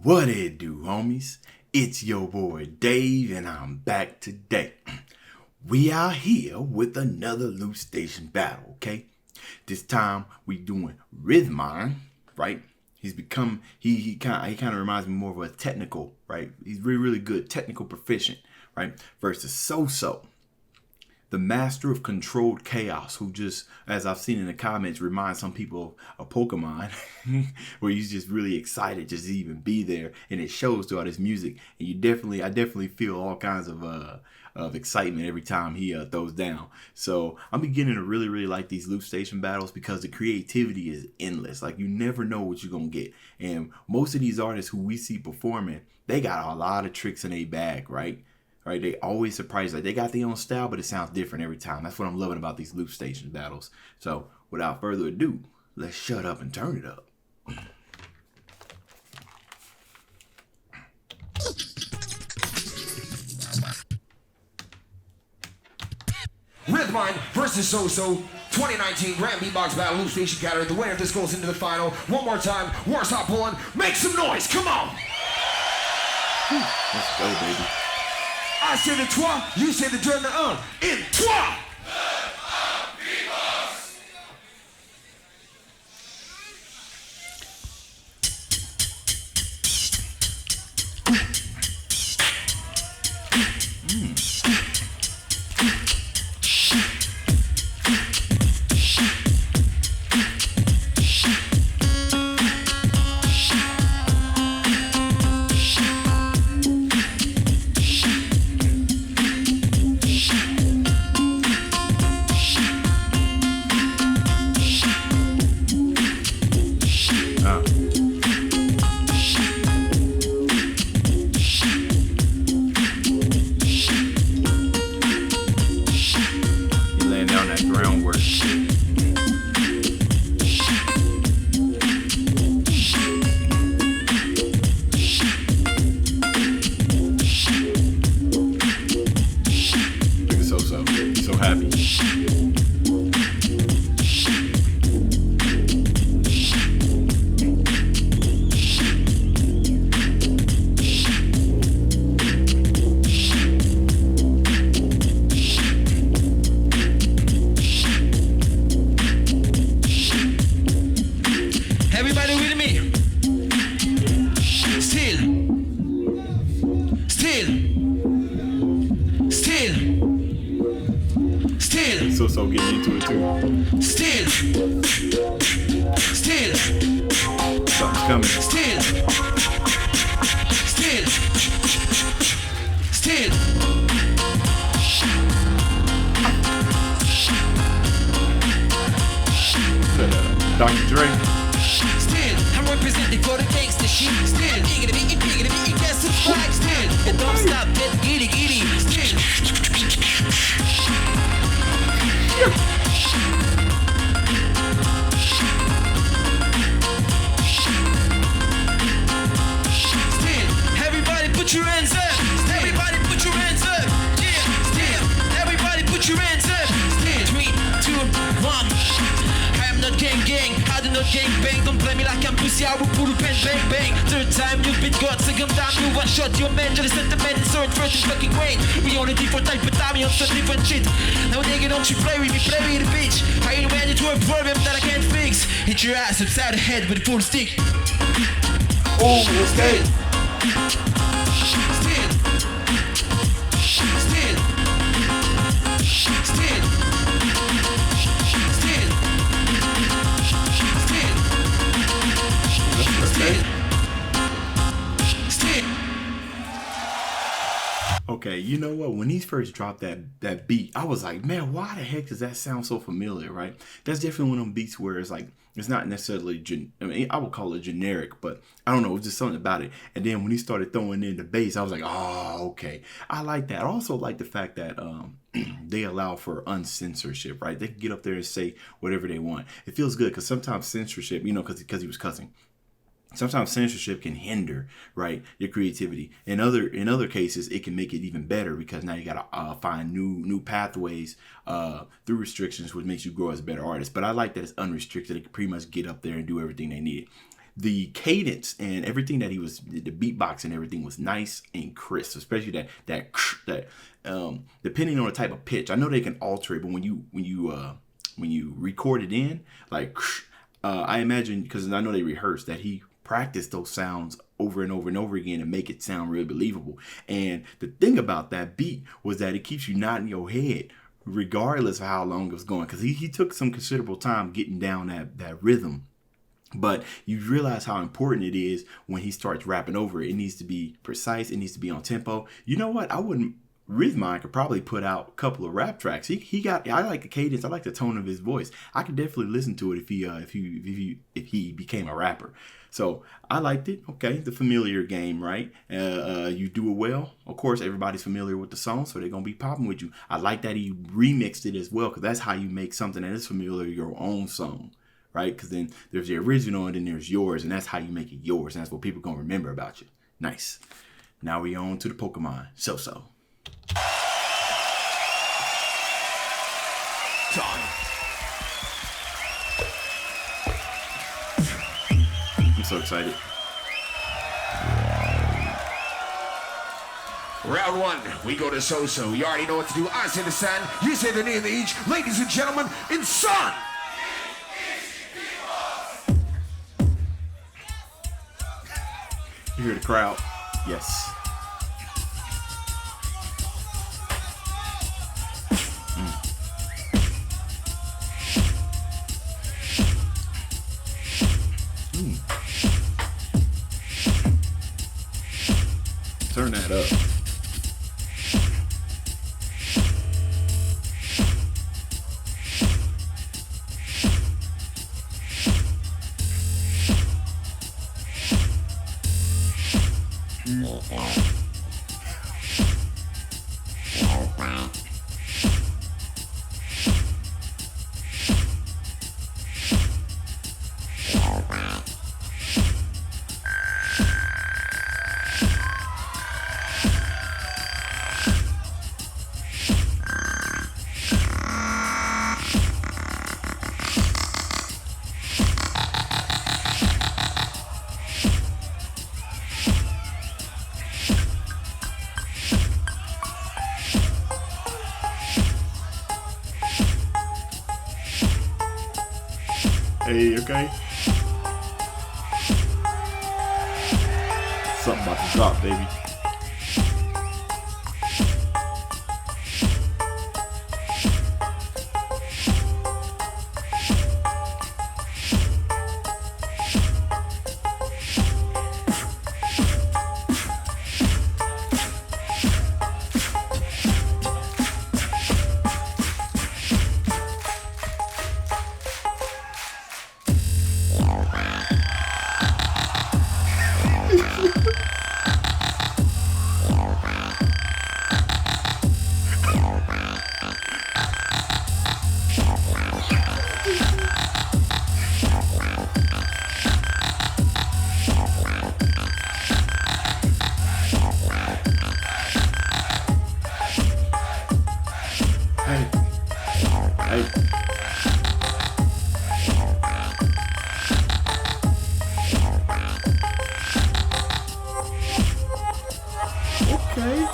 What it do, homies? It's your boy Dave, and I'm back today. We are here with another Loop Station battle, okay? This time we doing Rhythmind, right? He kind of reminds me more of a technical, right? He's really good, technical proficient, right? Versus So, the master of controlled chaos, who just, as I've seen in the comments, reminds some people of Pokemon, where he's just really excited just to even be there, and it shows throughout his music. And I definitely feel all kinds of excitement every time he throws down. So I'm beginning to really like these Loop Station battles because the creativity is endless. Like, you never know what you're gonna get. And most of these artists who we see performing, they got a lot of tricks in their bag, right? Right, they always surprise. Like, they got their own style, but it sounds different every time. That's what I'm loving about these Loop Station battles. So without further ado, let's shut up and turn it up. Rhythmind versus So 2019 Grand Beatbox Battle Loop Station category. The winner of this goes into the final. One more time, Warsaw Poland. Make some noise, come on! Let's go, baby. I say the trois, you say the deux, the un. In trois! So getting into it too. Still. Something's coming. Still. Dr. Dre. Still, I'm representing for the gangsta shit. Still, bigger to be, get subscribe. Still, and don't stop, get giddy. Still. Everybody put your hands up. Everybody put your hands up. Yeah, still. Everybody put your hands up. Still. 3, 2, 1. I am not gang. I do not gang bang. Don't play me like I'm pussy. I will pull a pen bang. Third time you've been got. Second time you one shot. Your man just sentiment is so first is fucking great. We only different type of time on some different shit. Now nigga, don't you play with me, play with the bitch. I ain't man into a problem that I can't fix. Hit your ass upside the head with a full stick. Oh, okay. Okay, you know what? When he first dropped that beat, I was like, man, why the heck does that sound so familiar, right? That's definitely one of them beats where it's like, it's not necessarily, I would call it generic, but I don't know, it was just something about it. And then when he started throwing in the bass, I was like, oh, okay. I like that. I also like the fact that they allow for uncensorship, right? They can get up there and say whatever they want. It feels good because sometimes censorship, because he was cussing. Sometimes censorship can hinder, right, your creativity. In other cases, it can make it even better because now you gotta find new pathways through restrictions, which makes you grow as a better artist. But I like that it's unrestricted. They can pretty much get up there and do everything they need. the cadence and everything that he was, the beatbox and everything was nice and crisp, especially that depending on the type of pitch. I know they can alter it, but when you record it in, like I imagine, because I know they rehearsed, that he practiced those sounds over and over and over again and make it sound really believable. And the thing about that beat was that it keeps you nodding your head regardless of how long it was going, because he took some considerable time getting down that rhythm. But you realize how important it is when he starts rapping over it. It needs to be precise. It needs to be on tempo. You know what? Rhythmind could probably put out a couple of rap tracks. I like the cadence. I like the tone of his voice. I could definitely listen to it if he became a rapper. So I liked it. Okay, the familiar game, right? You do it well. Of course, everybody's familiar with the song, so they're gonna be popping with you. I like that he remixed it as well, because that's how you make something that is familiar, your own song. Right? Because then there's the original and then there's yours, and that's how you make it yours, and that's what people gonna remember about you. Nice. Now we on to the Pokemon. So. Time. I'm so excited. Round one, we go to So-So. You already know what to do. I say the sound, you say the name of each. Ladies and gentlemen, in Son. You hear the crowd? Yes. Turn that up. Hey, okay? Something about to drop, baby. Okay.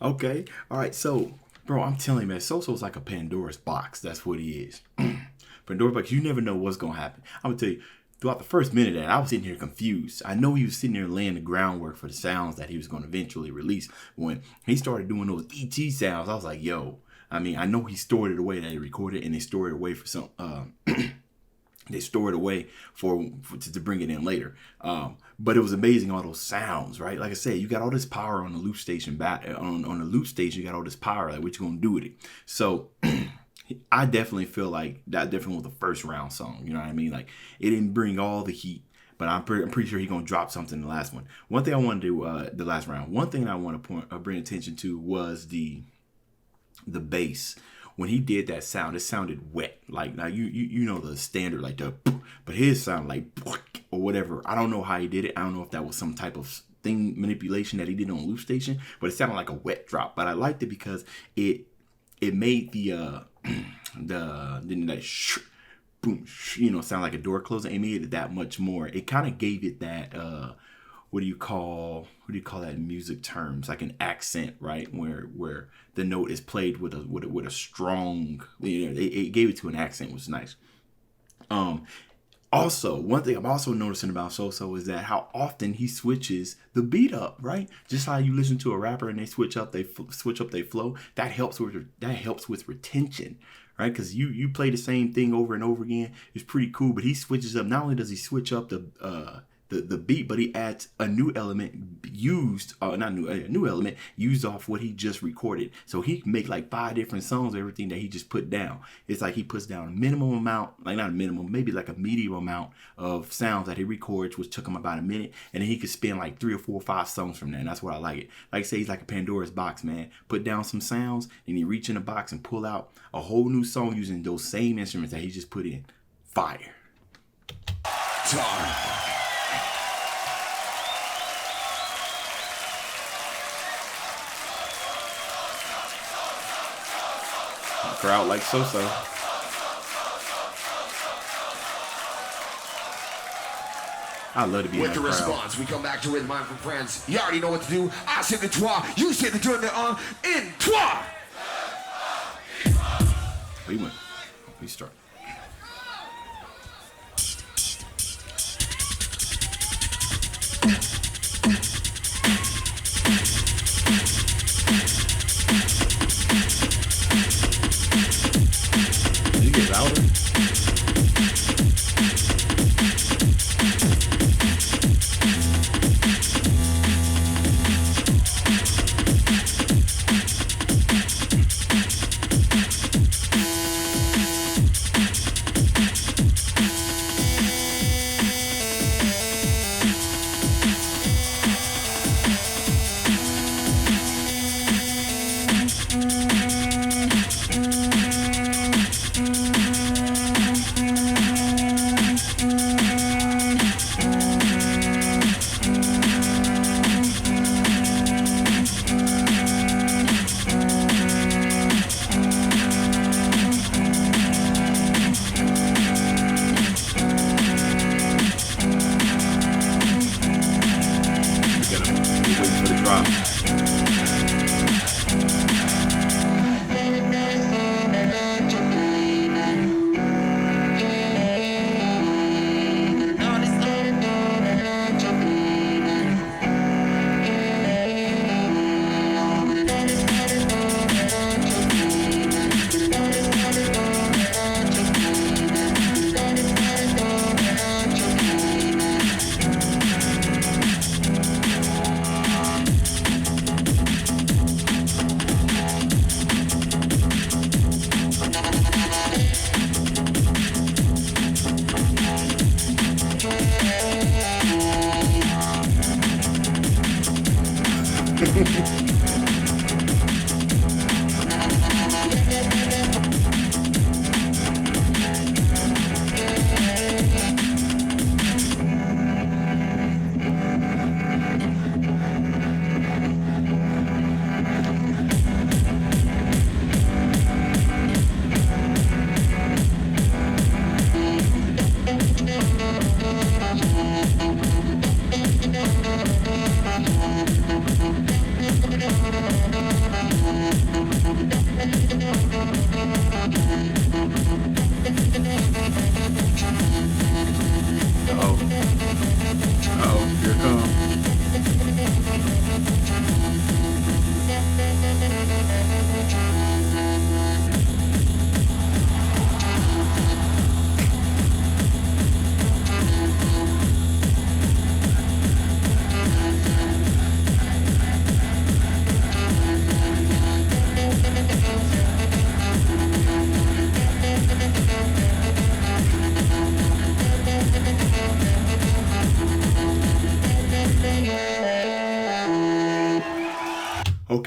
Okay. All right. So, bro, I'm telling you, man, So-So's like a Pandora's box. That's what he is. Pandora's box. You never know what's going to happen. I'm going to tell you, throughout the first minute of that, I was sitting here confused. I know he was sitting there laying the groundwork for the sounds that he was going to eventually release. When he started doing those ET sounds, I was like, yo, I mean, I know he stored it away that he recorded, and he stored it away for some, They store it away to bring it in later. But it was amazing, all those sounds, right? Like I said, you got all this power on the loop station. On the loop station, you got all this power. Like, what you gonna do with it? So I definitely feel like that definitely was the first round song. You know what I mean? Like, it didn't bring all the heat, but I'm pretty sure he's gonna drop something in the last one. One thing I want to do the last round. One thing I want to bring attention to was the bass. When he did that sound, it sounded wet. Like, now you know the standard, like the, but his sounded like or whatever. I don't know how he did it. I don't know if that was some type of thing manipulation that he did on Loop Station, but it sounded like a wet drop. But I liked it because it made the boom, you know, sound like a door closing. It made it that much more. It kind of gave it that what do you call that in music terms? Like an accent, right? Where the note is played with a strong, you know, it gave it to an accent, which was nice. Also, one thing I'm also noticing about So-So is that how often he switches the beat up, right? Just how you listen to a rapper and they switch up their flow. That helps with retention, right? Because you play the same thing over and over again. It's pretty cool, but he switches up. Not only does he switch up the beat, but he adds a new element a new element used off what he just recorded. So he can make like 5 different songs of everything that he just put down. It's like he puts down a minimum amount, like not a minimum, maybe like a medium amount of sounds that he records, which took him about a minute, and then he could spin like 3 or 4 or 5 songs from there. And that's what I like it. Like I say, he's like a Pandora's box, man. Put down some sounds, and you reach in the box and pull out a whole new song using those same instruments that he just put in. Fire. Time. Crowd like So-So. I love to be with in that the crowd. response. We come back to Rhythmind from France. You already know what to do. I say the trois. You say the journey on in trois. We start. Did you get louder?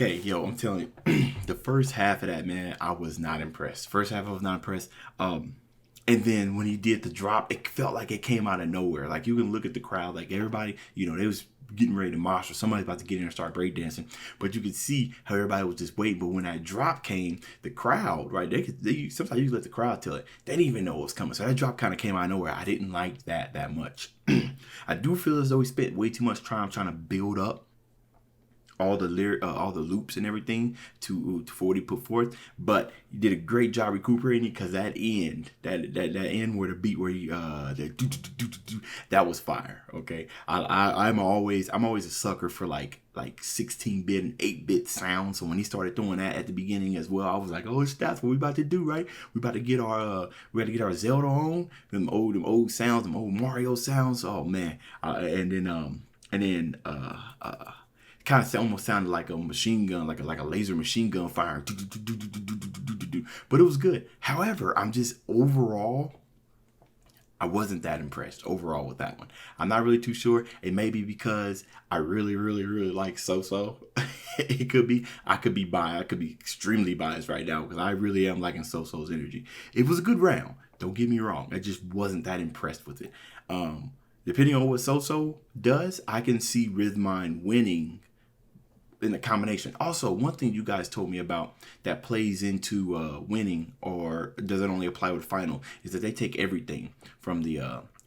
Okay, yo, I'm telling you, the first half of that, man, I was not impressed. First half, I was not impressed. And then when he did the drop, it felt like it came out of nowhere. Like, you can look at the crowd, like everybody, you know, they was getting ready to mosh, or somebody's about to get in and start breakdancing. But you could see how everybody was just waiting. But when that drop came, the crowd, right, sometimes you let the crowd tell it. They didn't even know what was coming. So that drop kind of came out of nowhere. I didn't like that much. I do feel as though he spent way too much time trying to build up all the loops and everything to what he put forth, but he did a great job recuperating it, because that end where the beat where he that was fire. Okay, I'm always a sucker for like 16-bit and 8-bit sounds. So when he started throwing that at the beginning as well, I was like, oh, that's what we about to do, right? We about to get our Zelda on, them old sounds, them old Mario sounds. Oh man, and then kind of almost sounded like a machine gun, like a laser machine gun firing. But it was good. However, overall, I wasn't that impressed overall with that one. I'm not really too sure. It may be because I really, really, really like So-So. It could be. I could be biased. I could be extremely biased right now, because I really am liking So-So's energy. It was a good round. Don't get me wrong. I just wasn't that impressed with it. Depending on what So-So does, I can see Rhythmind winning in the combination. Also, one thing you guys told me about that plays into winning, or does it only apply with final, is that they take everything from the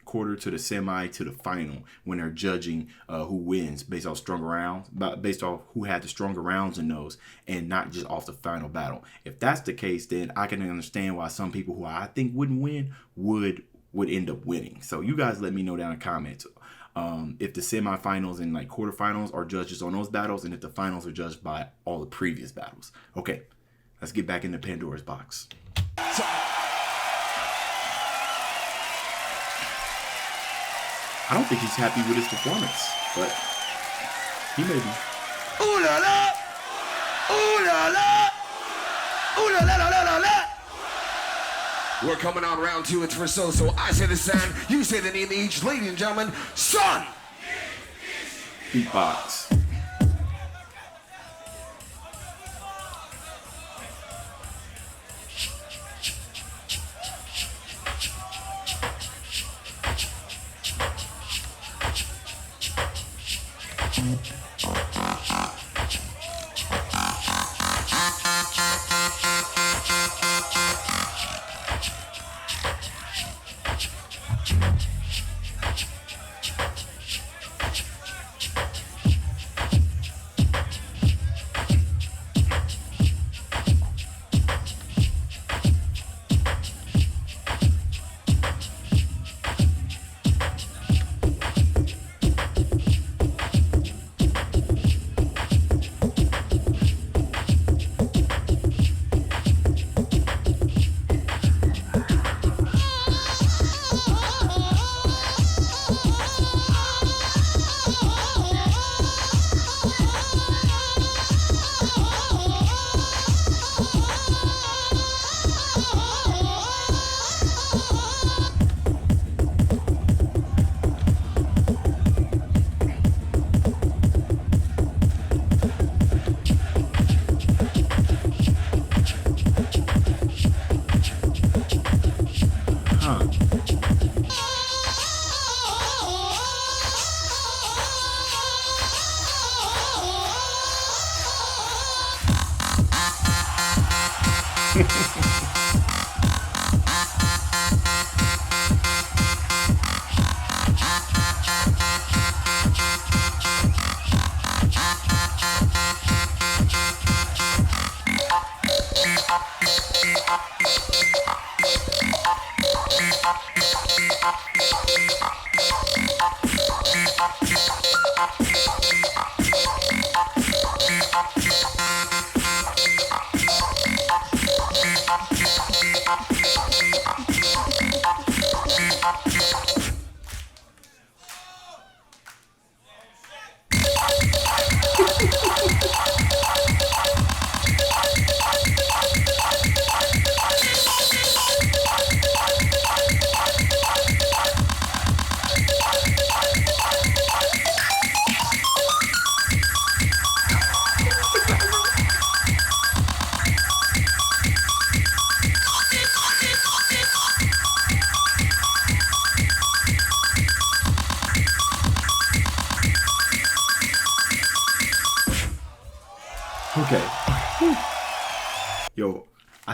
quarter to the semi to the final when they're judging who wins based off stronger rounds, based off who had the stronger rounds in those, and not just off the final battle. If that's the case, then I can understand why some people who I think wouldn't win would end up winning. So you guys let me know down in the comments if the semifinals and like quarterfinals are judged on those battles, and if the finals are judged by all the previous battles. Okay, let's get back into Pandora's box. I don't think he's happy with his performance, but he may be. Ooh la la! Ooh la la! Ooh la la la la la la! We're coming on round 2. It's for So-So. I say the sound, you say the name of each. Ladies and gentlemen, Son! Beatbox.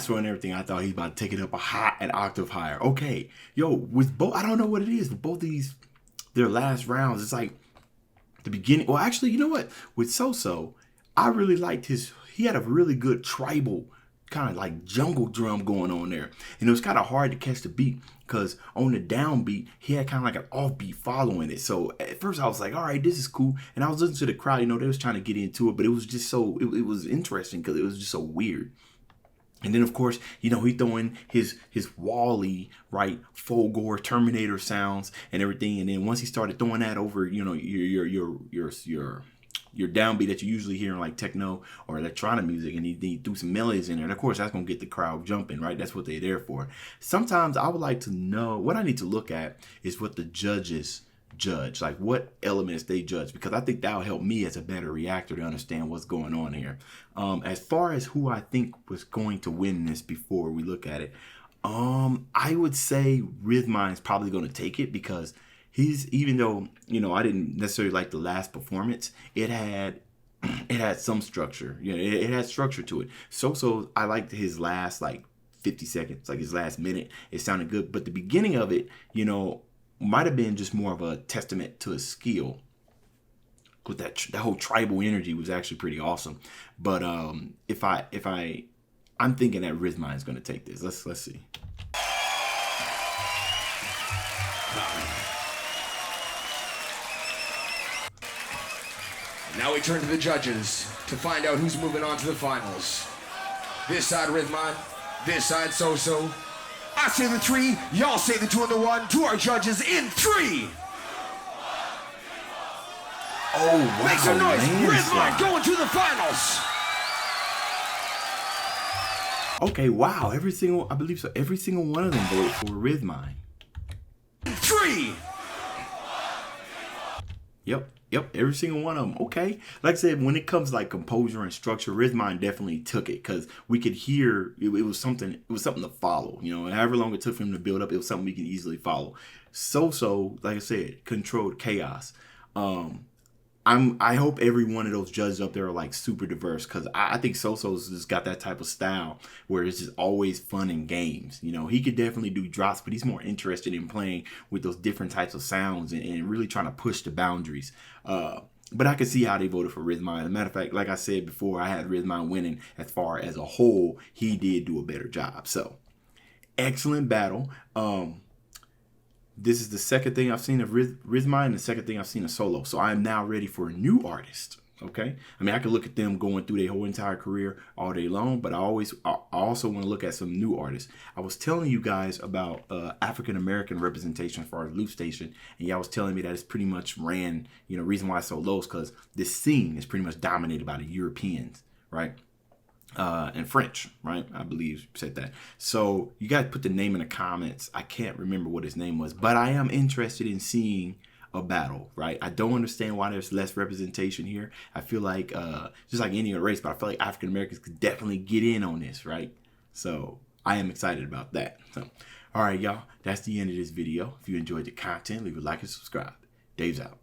outro and everything, I thought he's about to take it up an octave higher. Okay, yo, with both, I don't know what it is, but both of these, their last rounds, it's like the beginning. Well, actually, you know what? With So, I really liked he had a really good tribal kind of like jungle drum going on there. And it was kind of hard to catch the beat because on the downbeat, he had kind of like an offbeat following it. So at first I was like, all right, this is cool. And I was listening to the crowd, you know, they was trying to get into it, but it was just so, it was interesting because it was just so weird. And then, of course, you know, he throwing his Wall-E, right, Fulgore, Terminator sounds and everything. And then once he started throwing that over, you know, your downbeat that you usually hear in like techno or electronic music, and he threw some melodies in there. And of course, that's gonna get the crowd jumping, right? That's what they're there for. Sometimes I would like to know, what I need to look at is what the judges judge, like what elements they judge, because I think that'll help me as a better reactor to understand what's going on here. As far as who I think was going to win this before we look at it, I would say Rhythmind is probably going to take it because even though, you know, I didn't necessarily like the last performance, it had some structure. You know, it had structure to it. So I liked his last like 50 seconds, like his last minute. It sounded good, but the beginning of it, you know, might have been just more of a testament to his skill. With that whole tribal energy was actually pretty awesome. But I'm thinking that Rhythmind is going to take this. Let's see. Now we turn to the judges to find out who's moving on to the finals. This side Rhythmind, this side So. I say the 3, y'all say the 2 and the 1. To our judges in 3. Oh, wow. Make some noise. Rhythmind going to the finals. Okay, wow. I believe so. Every single one of them voted for Rhythmind. 3. Yep, every single one of them. Okay. Like I said, when it comes to like composure and structure, Rhythmind definitely took it because we could hear it was something to follow. You know, and however long it took for him to build up, it was something we can easily follow. So, like I said, controlled chaos. I hope every one of those judges up there are like super diverse because I think So-So's just got that type of style where it's just always fun and games. You know, he could definitely do drops, but he's more interested in playing with those different types of sounds and really trying to push the boundaries. But I can see how they voted for Rhythmind. As a matter of fact, like I said before, I had Rhythmind winning. As far as a whole, he did do a better job. So, excellent battle. This is the second thing I've seen of Rhythmind and the second thing I've seen of Solo. So I am now ready for a new artist. Okay. I mean, I could look at them going through their whole entire career all day long, but I also want to look at some new artists. I was telling you guys about African-American representation as far as LOOPSTATIon, and y'all was telling me that it's pretty much ran, you know, reason why it's so low is because this scene is pretty much dominated by the Europeans, right? And French, right? I believe said that. So you guys put the name in the comments. I can't remember what his name was, but I am interested in seeing a battle, right? I don't understand why there's less representation here. I feel like just like any other race, but I feel like African Americans could definitely get in on this, right? So I am excited about that. So, all right, y'all, that's the end of this video. If you enjoyed the content, leave a like and subscribe. Dave's out.